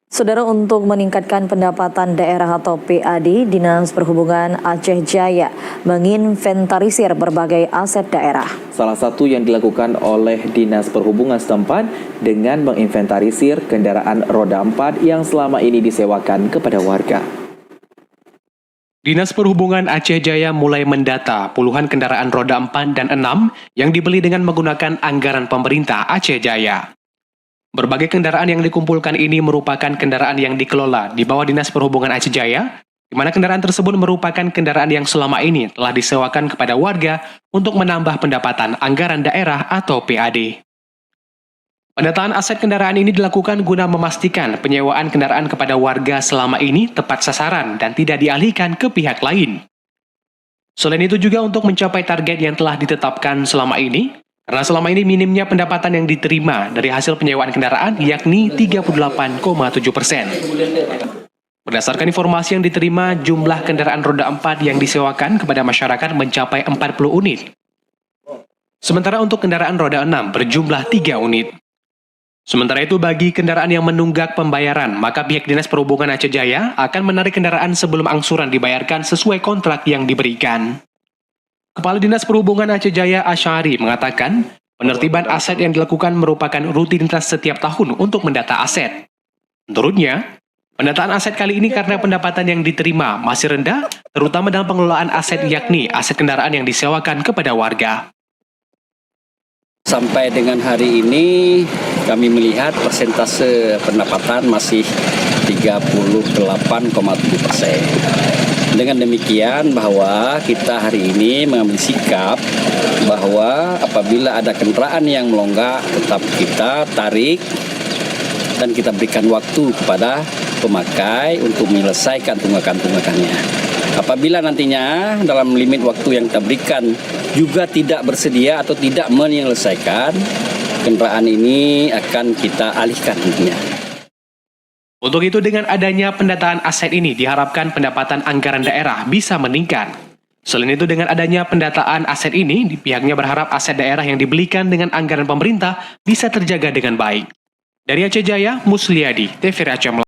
Saudara, untuk meningkatkan pendapatan daerah atau PAD, Dinas Perhubungan Aceh Jaya menginventarisir berbagai aset daerah. Salah satu yang dilakukan oleh Dinas Perhubungan setempat dengan menginventarisir kendaraan roda 4 yang selama ini disewakan kepada warga. Dinas Perhubungan Aceh Jaya mulai mendata puluhan kendaraan roda 4 dan 6 yang dibeli dengan menggunakan anggaran pemerintah Aceh Jaya. Berbagai kendaraan yang dikumpulkan ini merupakan kendaraan yang dikelola di bawah Dinas Perhubungan Aceh Jaya, di mana kendaraan tersebut merupakan kendaraan yang selama ini telah disewakan kepada warga untuk menambah pendapatan anggaran daerah atau PAD. Pendataan aset kendaraan ini dilakukan guna memastikan penyewaan kendaraan kepada warga selama ini tepat sasaran dan tidak dialihkan ke pihak lain. Selain itu juga untuk mencapai target yang telah ditetapkan selama ini, karena selama ini minimnya pendapatan yang diterima dari hasil penyewaan kendaraan yakni 38,7%. Berdasarkan informasi yang diterima, jumlah kendaraan roda 4 yang disewakan kepada masyarakat mencapai 40 unit. Sementara untuk kendaraan roda 6 berjumlah 3 unit. Sementara itu bagi kendaraan yang menunggak pembayaran, maka pihak Dinas Perhubungan Aceh Jaya akan menarik kendaraan sebelum angsuran dibayarkan sesuai kontrak yang diberikan. Kepala Dinas Perhubungan Aceh Jaya Asyari mengatakan, penertiban aset yang dilakukan merupakan rutinitas setiap tahun untuk mendata aset. Menurutnya, pendataan aset kali ini karena pendapatan yang diterima masih rendah, terutama dalam pengelolaan aset yakni aset kendaraan yang disewakan kepada warga. Sampai dengan hari ini kami melihat persentase pendapatan masih 38,7%. Dengan demikian bahwa kita hari ini mengambil sikap bahwa apabila ada kendaraan yang melonggak tetap kita tarik dan kita berikan waktu kepada pemakai untuk menyelesaikan tunggakan-tunggakannya. Apabila nantinya dalam limit waktu yang kita berikan juga tidak bersedia atau tidak menyelesaikan, kendaraan ini akan kita alihkan nantinya. Untuk itu dengan adanya pendataan aset ini diharapkan pendapatan anggaran daerah bisa meningkat. Selain itu dengan adanya pendataan aset ini, pihaknya berharap aset daerah yang dibelikan dengan anggaran pemerintah bisa terjaga dengan baik. Dari Aceh Jaya, Musliadi, TVRI Aceh.